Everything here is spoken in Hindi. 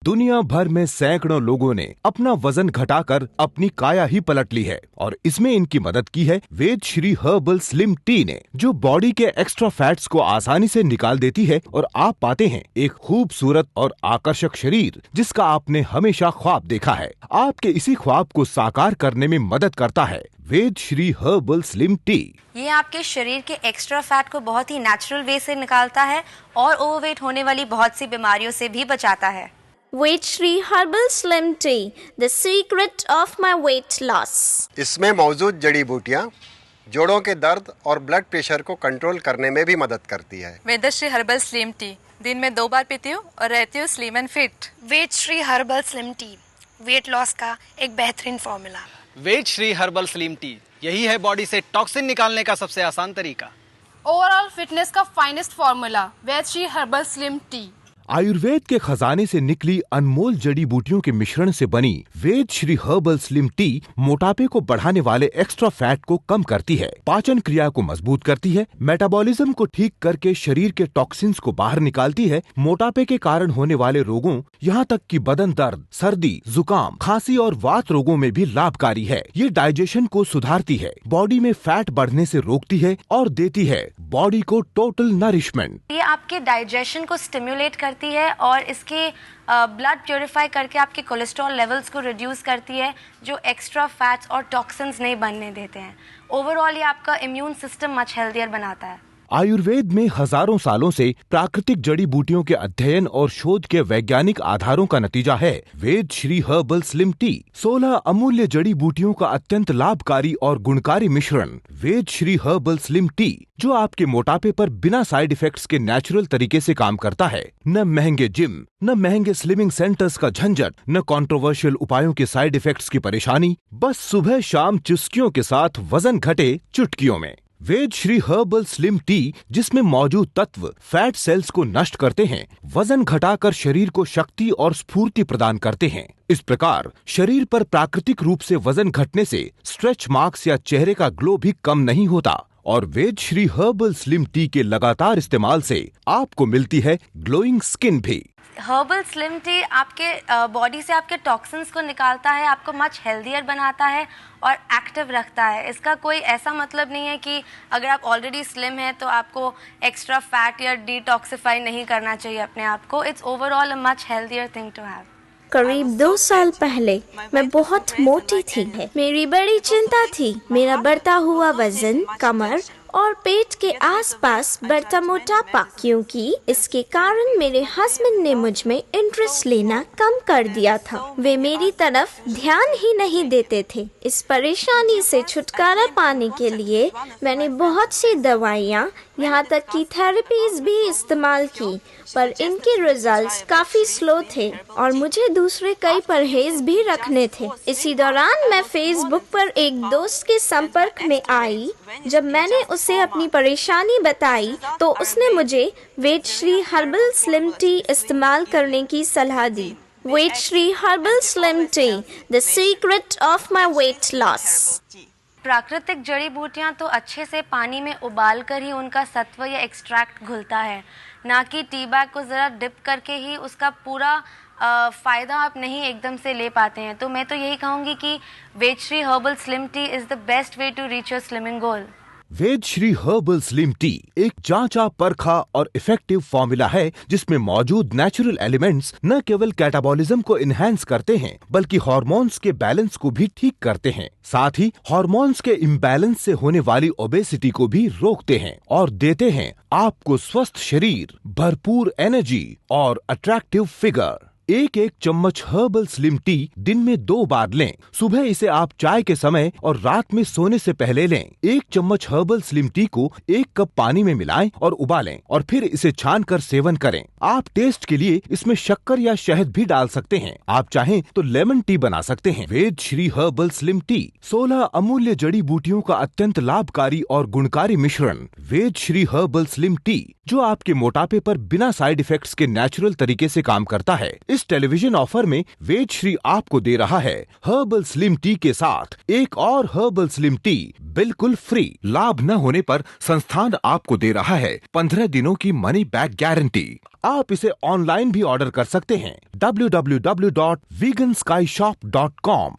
दुनिया भर में सैकड़ों लोगों ने अपना वजन घटाकर अपनी काया ही पलट ली है और इसमें इनकी मदद की है Ved Shri herbal slim T ने, जो बॉडी के एक्स्ट्रा फैट्स को आसानी से निकाल देती है और आप पाते हैं एक खूबसूरत और आकर्षक शरीर जिसका आपने हमेशा ख्वाब देखा है। आपके इसी ख्वाब को साकार करने में मदद करता है Ved Shri herbal slim T. ये आपके शरीर के एक्स्ट्रा फैट को बहुत ही नेचुरल वे से निकालता है और ओवरवेट होने वाली बहुत सी बीमारियों से भी बचाता है। Ved Shri herbal slim tea, the secret of my weight loss. इसमें मौजूद जड़ी बूटियाँ जोड़ों के दर्द और ब्लड प्रेशर को कंट्रोल करने में भी मदद करती है। Ved Shri herbal slim tea दिन में 2 बार पीती हूँ और रहती हूँ slim and fit. Ved Shri herbal slim tea, weight loss का एक बेहतरीन formula. Ved Shri herbal slim tea, यही है बॉडी से टॉक्सिन निकालने का सबसे आसान तरीका। ओवरऑल फिटनेस का finest formula, Ved Shri herbal slim tea. Ayurveda के खजाने से निकली अनमोल जड़ी बूटियों के मिश्रण से बनी वेद श्री हर्बल स्लिम टी मोटापे को बढ़ाने वाले एक्स्ट्रा फैट को कम करती है, पाचन क्रिया को मजबूत करती है, मेटाबॉलिज्म को ठीक करके शरीर के टॉक्सिन्स को बाहर निकालती है, मोटापे के कारण होने वाले रोगों यहाँ तक कि बदन दर्द, सर्दी, जुकाम, खांसी और वात रोगों में भी लाभकारी है। ये डाइजेशन को सुधारती है, बॉडी में फैट बढ़ने से रोकती है और देती है बॉडी को टोटल नरिशमेंट। ये आपके डाइजेशन को स्टिम्युलेट करती है और इसके ब्लड प्योरीफाई करके आपके कोलेस्ट्रॉल लेवल्स को रिड्यूस करती है, जो एक्स्ट्रा फैट्स और टॉक्सिन्स नहीं बनने देते हैं। ओवरऑल ये आपका इम्यून सिस्टम मच हेल्दियर बनाता है। आयुर्वेद में हजारों सालों से प्राकृतिक जड़ी बूटियों के अध्ययन और शोध के वैज्ञानिक आधारों का नतीजा है Ved Shri herbal slim T. 16 अमूल्य जड़ी बूटियों का अत्यंत लाभकारी और गुणकारी मिश्रण वेद श्री हर्बल स्लिम टी, जो आपके मोटापे पर बिना साइड इफेक्ट्स के नेचुरल तरीके से काम करता है। न महंगे जिम, न महंगे स्लिमिंग सेंटर्स का झंझट, न कंट्रोवर्शियल उपायों के साइड इफेक्ट्स की परेशानी, बस सुबह शाम चुस्कियों के साथ वजन घटे चुटकियों में। वेद श्री हर्बल स्लिम टी, जिसमें मौजूद तत्व फैट सेल्स को नष्ट करते हैं, वजन घटाकर शरीर को शक्ति और स्फूर्ति प्रदान करते हैं। इस प्रकार शरीर पर प्राकृतिक रूप से वजन घटने से स्ट्रेच मार्क्स या चेहरे का ग्लो भी कम नहीं होता और वेद श्री हर्बल स्लिम टी के लगातार इस्तेमाल से आपको मिलती है ग्लोइंग स्किन भी। हर्बल स्लिम टी आपके बॉडी से आपके टॉक्सिन्स को निकालता है, आपको मच हेल्दियर बनाता है और एक्टिव रखता है। इसका कोई ऐसा मतलब नहीं है कि अगर आप ऑलरेडी स्लिम हैं तो आपको एक्स्ट्रा फैट या डिटॉक्सिफाई नहीं करना चाहिए अपने आप को। It's overall a much healthier thing to have. करीब 2 साल पहले मैं बहुत मोटी थी। मेरी बड़ी चिंता थी मेरा बढ़ता हुआ वजन, कमर और पेट के आसपास बढ़ता मोटापा, क्योंकि इसके कारण मेरे हस्बैंड ने मुझ में इंटरेस्ट लेना कम कर दिया था। वे मेरी तरफ ध्यान ही नहीं देते थे। इस परेशानी से छुटकारा पाने के लिए मैंने बहुत सी दवाइयाँ, यहाँ तक कि थेरेपीज भी इस्तेमाल की, पर इनके रिजल्ट्स काफी स्लो थे और मुझे दूसरे कई परहेज भी रखने थे। इसी दौरान मैं फेसबुक पर एक दोस्त के संपर्क में आई। जब मैंने उसे अपनी परेशानी बताई तो उसने मुझे Ved Shri herbal slim tea इस्तेमाल करने की सलाह दी। Ved Shri herbal slim tea, the secret of my weight loss. प्राकृतिक जड़ी बूटियाँ तो अच्छे से पानी में उबाल कर ही उनका सत्व या एक्सट्रैक्ट घुलता है, ना कि टी बैग को ज़रा डिप करके ही उसका पूरा फ़ायदा आप नहीं एकदम से ले पाते हैं। तो मैं तो यही कहूँगी कि Ved Shri herbal slim tea is the best way to reach your slimming goal. Ved Shri herbal slim tea एक जांचा परखा और इफेक्टिव फॉर्मूला है जिसमें मौजूद नेचुरल एलिमेंट्स न केवल कैटाबॉलिज्म को इनहेंस करते हैं बल्कि हार्मोन्स के बैलेंस को भी ठीक करते हैं, साथ ही हार्मोन्स के इम्बैलेंस से होने वाली ओबेसिटी को भी रोकते हैं और देते हैं आपको स्वस्थ शरीर, भरपूर एनर्जी और अट्रैक्टिव फिगर। एक चम्मच हर्बल स्लिम टी दिन में 2 बार लें। सुबह इसे आप चाय के समय और रात में सोने से पहले लें। 1 चम्मच हर्बल स्लिम टी को 1 कप पानी में मिलाएं और उबालें और फिर इसे छानकर सेवन करें। आप टेस्ट के लिए इसमें शक्कर या शहद भी डाल सकते हैं। आप चाहें तो लेमन टी बना सकते हैं। वेद श्री हर्बल स्लिम टी 16 अमूल्य जड़ी बूटियों का अत्यंत लाभकारी और गुणकारी मिश्रण वेद श्री हर्बल स्लिम टी, जो आपके मोटापे पर बिना साइड इफेक्ट्स के नेचुरल तरीके से काम करता है। इस टेलीविजन ऑफर में वेद श्री आपको दे रहा है हर्बल स्लिम टी के साथ एक और हर्बल स्लिम टी बिल्कुल फ्री। लाभ न होने पर संस्थान आपको दे रहा है 15 दिनों की मनी बैक गारंटी। आप इसे ऑनलाइन भी ऑर्डर कर सकते हैं www.veganSkyShop.com।